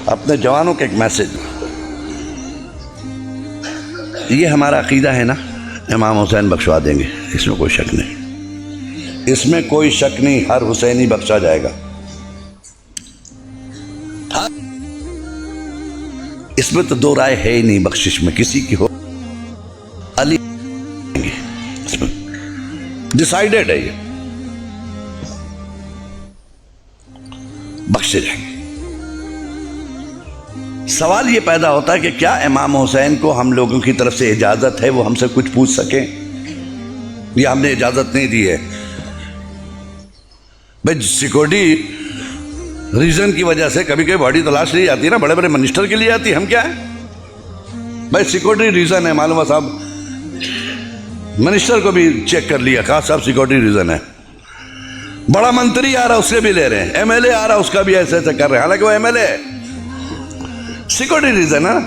अपने जवानों का एक मैसेज, ये हमारा अकीदा है ना, इमाम हुसैन बख्शवा देंगे, इसमें कोई शक नहीं, इसमें कोई शक नहीं, हर हुसैनी बख्शा जाएगा, इसमें तो दो राय है ही नहीं, बख्शिश में किसी की हो, अली डिसाइडेड है, ये बख्शे जाएंगे। सवाल ये पैदा होता है कि क्या इमाम हुसैन को हम लोगों की तरफ से इजाजत है वो हमसे कुछ पूछ सकें, या हमने इजाजत नहीं दी है? भाई सिक्योरिटी रीजन की वजह से कभी कभी बॉडी तलाश ली जाती है ना, बड़े बड़े मिनिस्टर के लिए आती है, हम क्या है भाई सिक्योरिटी रीजन है, मालूम है साहब, मिनिस्टर को भी चेक कर लिया, कहा साहब सिक्योरिटी रीजन है, बड़ा मंत्री आ रहा उससे भी ले रहे हैं, एमएलए आ रहा उसका भी ऐसे ऐसे कर रहे हैं, हालांकि वो एमएलए है, सिक्योरिटी रीजन है ना,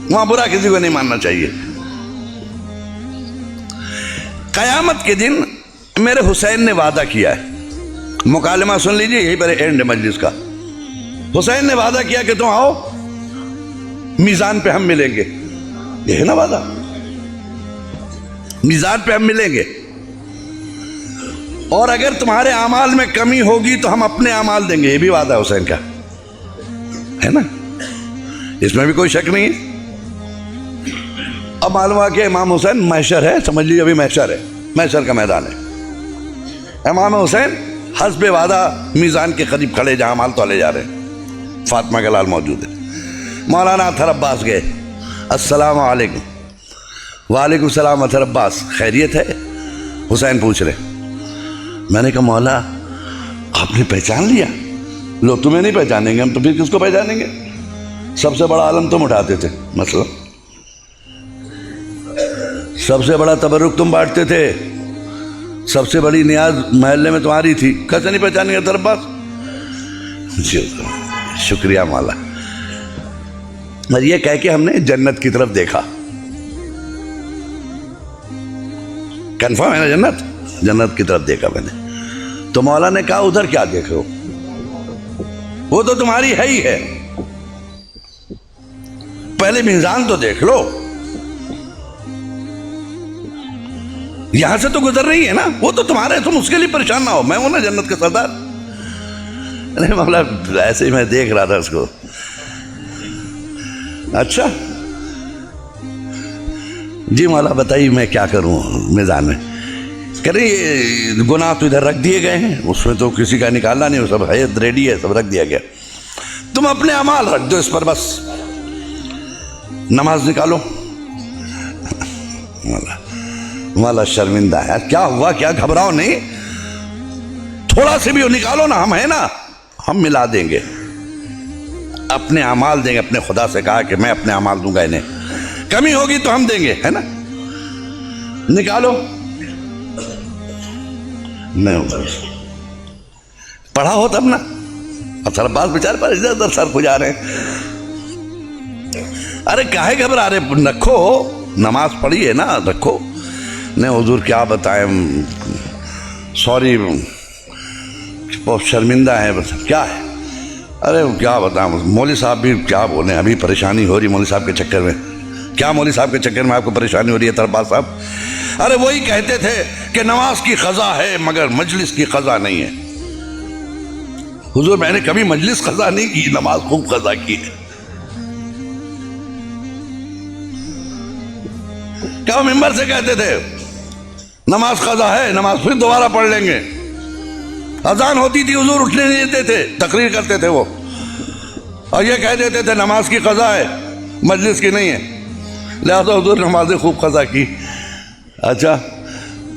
वहां बुरा किसी को नहीं मानना चाहिए। कयामत के दिन मेरे हुसैन ने वादा किया है, मुकालमा सुन लीजिए, यही पर एंड है मजलिस का। हुसैन ने वादा किया कि तुम आओ मीजान पे हम मिलेंगे, ये है ना वादा, मीजान पे हम मिलेंगे, और अगर तुम्हारे अमाल में कमी होगी तो हम अपने अमाल देंगे, ये भी वादा है हुसैन का, है ना, इसमें भी कोई शक नहीं है। अब मालूम हुआ कि इमाम हुसैन महशर है, समझ लीजिए अभी महशर है, महशर का मैदान है, इमाम हुसैन हस्बे वादा मीज़ान के करीब खड़े, जहां माल तो ले जा रहे हैं, फातिमा का लाल मौजूद है। मौलाना अतहर अब्बास गए, अस्सलाम वालेकुम। वालेकुम सलाम अतहर अब्बास, खैरियत है? हुसैन पूछ रहे। मैंने कहा मौला आपने पहचान लिया? लो तुम्हें नहीं पहचानेंगे हम तो फिर किसको पहचानेंगे, सबसे बड़ा आलम तुम उठाते थे, मसला सबसे बड़ा तबरुक तुम बांटते थे, सबसे बड़ी नियाज महल्ले में तुम्हारी थी, कैसे नहीं पहचानेंगे अतहर अब्बास? शुक्रिया मौला। और ये कह के हमने जन्नत की तरफ देखा, कंफर्म है ना, जन्नत, जन्नत की तरफ देखा मैंने। तो मौला ने कहा उधर क्या देख रहे हो, वो तो तुम्हारी है ही है, पहले मीज़ान तो देख लो, यहां से तो गुजर रही है ना, वो तो तुम्हारे, तुम उसके लिए परेशान ना हो, मैं हूं ना जन्नत का सरदार। अरे मौला ऐसे ही मैं देख रहा था उसको। अच्छा जी मौला बताइए मैं क्या करूं मीज़ान में? कह रहे ये गुनाह तो इधर रख दिए गए हैं, उसमें तो किसी का निकालना नहीं, वो सब है रेडी है, सब रख दिया गया, तुम अपने अमाल रख दो इस पर, बस नमाज निकालो। मौला शर्मिंदा है, क्या हुआ, क्या घबराओ नहीं, थोड़ा से भी वो निकालो ना, हम है ना, हम मिला देंगे, अपने अमाल देंगे, अपने खुदा से कहा कि मैं अपने अमाल दूंगा इन्हें, कमी होगी तो हम देंगे, है ना, निकालो। नहीं पढ़ा हो तब ना, अतहर अब्बास बेचारे पर इधर उधर सर खुजा रहे हैं, अरे काहे घबरा रहे, रखो, नमाज पढ़ी है ना, रखो। नहीं हुजूर क्या बताएं, सॉरी बहुत शर्मिंदा है, बस क्या है, अरे क्या बताऊं, मौली साहब भी क्या बोले, अभी परेशानी हो रही मौली साहब के चक्कर में। क्या मौली साहब के चक्कर में आपको परेशानी हो रही है अतहर अब्बास साहब? अरे वही कहते थे कि नमाज की क़ज़ा है मगर मजलिस की क़ज़ा नहीं है। हुजूर मैंने कभी मजलिस क़ज़ा नहीं की, नमाज खूब क़ज़ा की है। क्या मिंबर से कहते थे नमाज क़ज़ा है, नमाज फिर दोबारा पढ़ लेंगे, अजान होती थी हुजूर उठने नहीं देते थे, तकरीर करते थे वो, और ये कह देते थे नमाज की क़ज़ा है मजलिस की नहीं है, लिहाजा हुजूर नमाजें खूब क़ज़ा की। अच्छा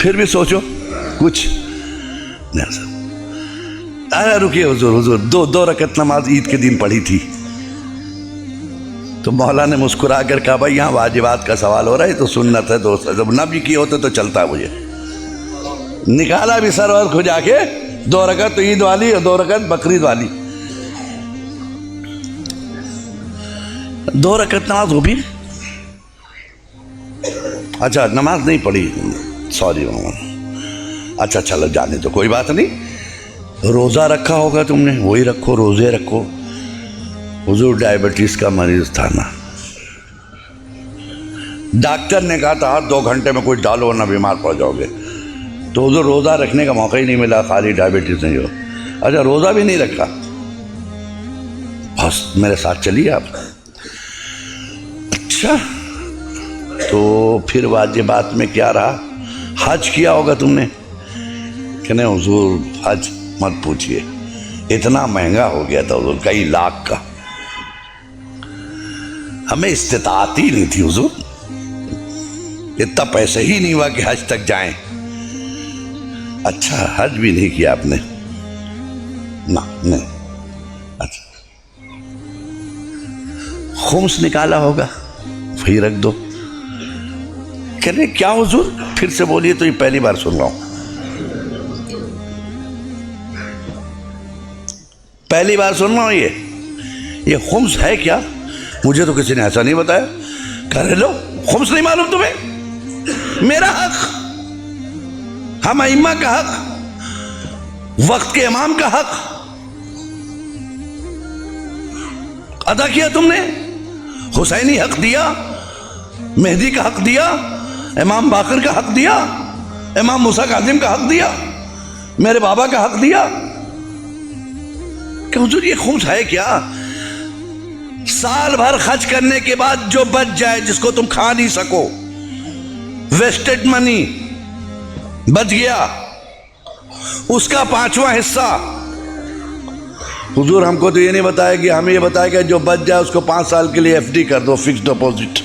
फिर भी सोचो कुछ, अरे रुकिए हुजूर, हुजूर दो रकत नमाज ईद के दिन पढ़ी थी। तो मौला ने मुस्कुरा कर कहा भाई यहाँ वाजिबात का सवाल हो रहा है, तो सुन्नत है दोस्त, जब ना भी किए होते तो चलता मुझे। निकाला भी सरवर खुजा के, 2 रकत तो ईद वाली और 2 रकत बकरीद वाली, 2 रकत नमाज हो भी। अच्छा नमाज नहीं पढ़ी, सॉरी मामा, अच्छा चलो जाने तो कोई बात नहीं, रोज़ा रखा होगा तुमने, वही रखो, रोज़े रखो, हुजूर डायबिटीज का मरीज था ना, डॉक्टर ने कहा था 2 घंटे में कुछ डालो वरना बीमार पड़ जाओगे। तो हुजूर रोज़ा रखने का मौका ही नहीं मिला, खाली डायबिटीज नहीं हो। अच्छा, रोज़ा भी नहीं रखा, बस मेरे साथ चलिए आप। अच्छा, तो फिर वाजिबात में क्या रहा? हज किया होगा तुमने? कि नहीं हुजूर हज मत पूछिए, इतना महंगा हो गया था हुजूर, कई लाख का, हमें इस्तिताअत ही नहीं थी हुजूर, इतना पैसे ही नहीं हुआ कि हज तक जाएं। अच्छा, हज भी नहीं किया आपने? ना, नहीं। अच्छा, खुम्स निकाला होगा, वही रख दो। कह रहे क्या हुजूर? फिर से बोलिए, तो ये पहली बार सुन रहा हूं, पहली बार सुन रहा हूं। ये खुम्स है क्या? मुझे तो किसी ने ऐसा नहीं बताया। कह रहे लो खुम्स नहीं मालूम तुम्हें? मेरा हक, हम इमाम का हक, वक्त के इमाम का हक अदा किया तुमने। हुसैनी हक दिया, मेहदी का हक दिया, इमाम बाकर का हक दिया, इमाम मूसा काजिम का हक दिया, मेरे बाबा का हक दिया। कि हुजूर ये खुम्स है क्या? साल भर खर्च करने के बाद जो बच जाए, जिसको तुम खा नहीं सको, वेस्टेड मनी बच गया, उसका 5वां हिस्सा। हुजूर हमको तो ये नहीं बताया कि हमें ये बताया कि जो बच जाए उसको 5 साल के लिए एफडी कर दो, फिक्स डिपॉजिट।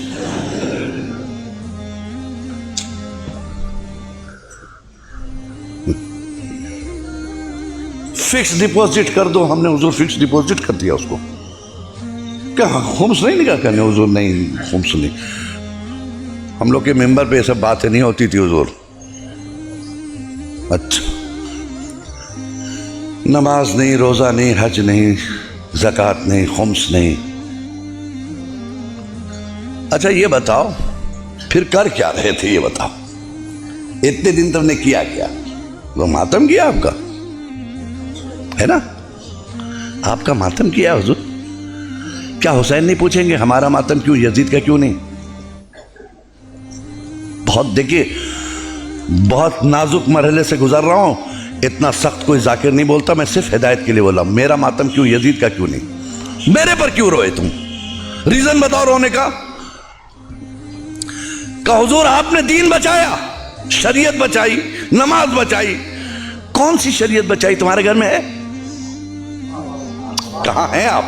फिक्स डिपॉजिट कर दो, हमने हुजूर फिक्स डिपॉजिट कर दिया उसको। क्या खुम्स नहीं निकाल करने? हुजूर नहीं, खुम्स नहीं, हम लोग के मेंबर पे ये सब बातें नहीं होती थी हुजूर। अच्छा, नमाज नहीं, रोजा नहीं, हज नहीं, ज़कात नहीं, खुम्स नहीं। अच्छा ये बताओ फिर कर क्या रहे थे? ये बताओ, इतने दिन तुमने किया क्या? वो मातम किया आपका, है ना? आपका मातम किया हुजूर। क्या हुसैन नहीं पूछेंगे हमारा मातम क्यों, यजीद का क्यों नहीं? बहुत देखिए, बहुत नाजुक मरहले से गुजर रहा हूं, इतना सख्त कोई जाकिर नहीं बोलता, मैं सिर्फ हिदायत के लिए बोला। मेरा मातम क्यों, यजीद का क्यों नहीं? मेरे पर क्यों रोए तुम? रीजन बताओ रोने का। हुजूर आपने दीन बचाया, शरीयत बचाई, नमाज बचाई। कौन सी शरीयत बचाई तुम्हारे घर में है? कहां हैं आप?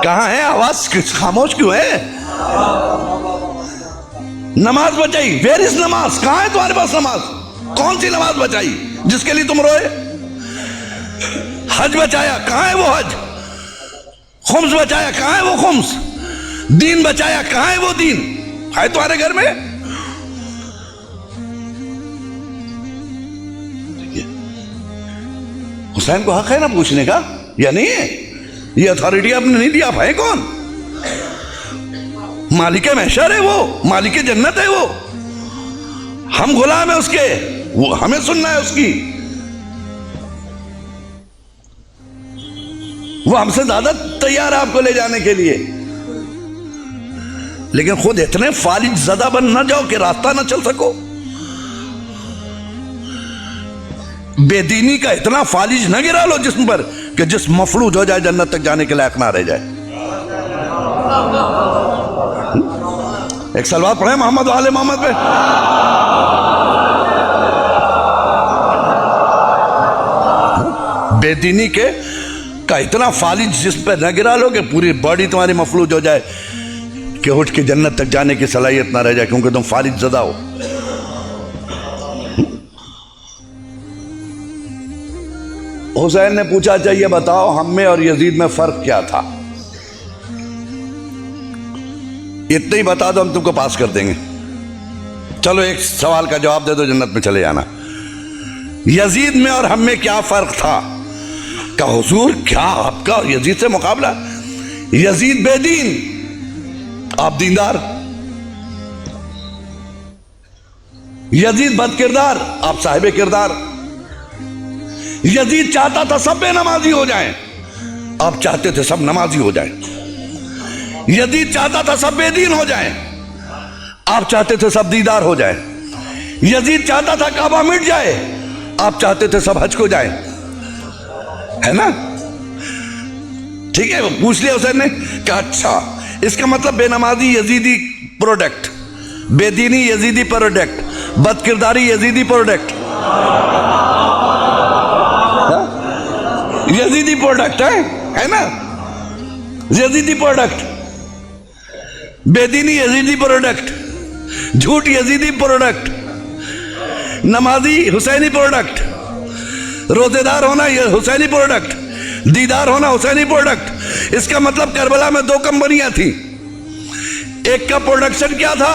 कहां है? आवाज खामोश क्यों है? नमाज बचाई, वेयर इज नमाज? कहां है तुम्हारे पास नमाज? कौन सी नमाज बचाई जिसके लिए तुम रोए? हज बचाया, कहां है वो हज? खुम्स बचाया, कहां है वो खुम्स? दीन बचाया, कहां है वो दीन? है तुम्हारे घर में? हुसैन को हक है ना पूछने का, या नहीं है? ये अथॉरिटी आपने नहीं दिया। आप है कौन? मालिक महशर है वो, मालिक जन्नत है वो, हम गुलाम है उसके, वो हमें सुनना है उसकी। वो हमसे ज्यादा तैयार है आपको ले जाने के लिए, लेकिन खुद इतने फालिज ज़दा बन ना जाओ कि रास्ता ना चल सको। बेदीनी का इतना फालिज न गिरा लो जिस्म पर कि जिस्म मफलूज हो जाए, जन्नत तक जाने के लायक ना रह जाए। एक सलवात पढ़े मोहम्मद वाले मोहम्मद पे। बेदीनी के का इतना फालिज जिस्म पे न गिरा लो कि पूरी बॉडी तुम्हारी मफलूज हो जाए कि उठ के जन्नत तक जाने की सलाहियत ना रह जाए, क्योंकि तुम फालिज ज़दा हो। हुसैन ने पूछा, चाहिए बताओ हम में और यजीद में फर्क क्या था? इतना ही बता दो, हम तुमको पास कर देंगे। चलो एक सवाल का जवाब दे दो, जन्नत में चले जाना। यजीद में और हम में क्या फर्क था? का हुजूर क्या आपका और यजीद से मुकाबला? यजीद बेदीन, आप दीनदार। यजीद बदकिरदार, आप साहिब किरदार। यजीद चाहता था सब बेनमाजी हो जाएं, आप चाहते थे सब नमाजी हो जाए। यजीद चाहता था सब बेदीन हो जाए, आप चाहते थे सब दीदार हो जाए। यजीद चाहता था काबा मिट जाए, आप चाहते थे सब हज को जाए, है ना? ठीक है, पूछ लिया हुसैन ने कि अच्छा इसका मतलब बेनमाजी यजीदी प्रोडक्ट, बेदीनी यजीदी प्रोडक्ट, बदकिरदारी यजीदी प्रोडक्ट, यजीदी प्रोडक्ट है ना? यजीदी प्रोडक्ट, बेदीनी यजीदी प्रोडक्ट, झूठ यजीदी प्रोडक्ट, नमाजी हुसैनी प्रोडक्ट, रोजेदार होना ये हुसैनी प्रोडक्ट, दीदार होना हुसैनी प्रोडक्ट। इसका मतलब करबला में 2 कंपनियां थी, एक का प्रोडक्शन क्या था?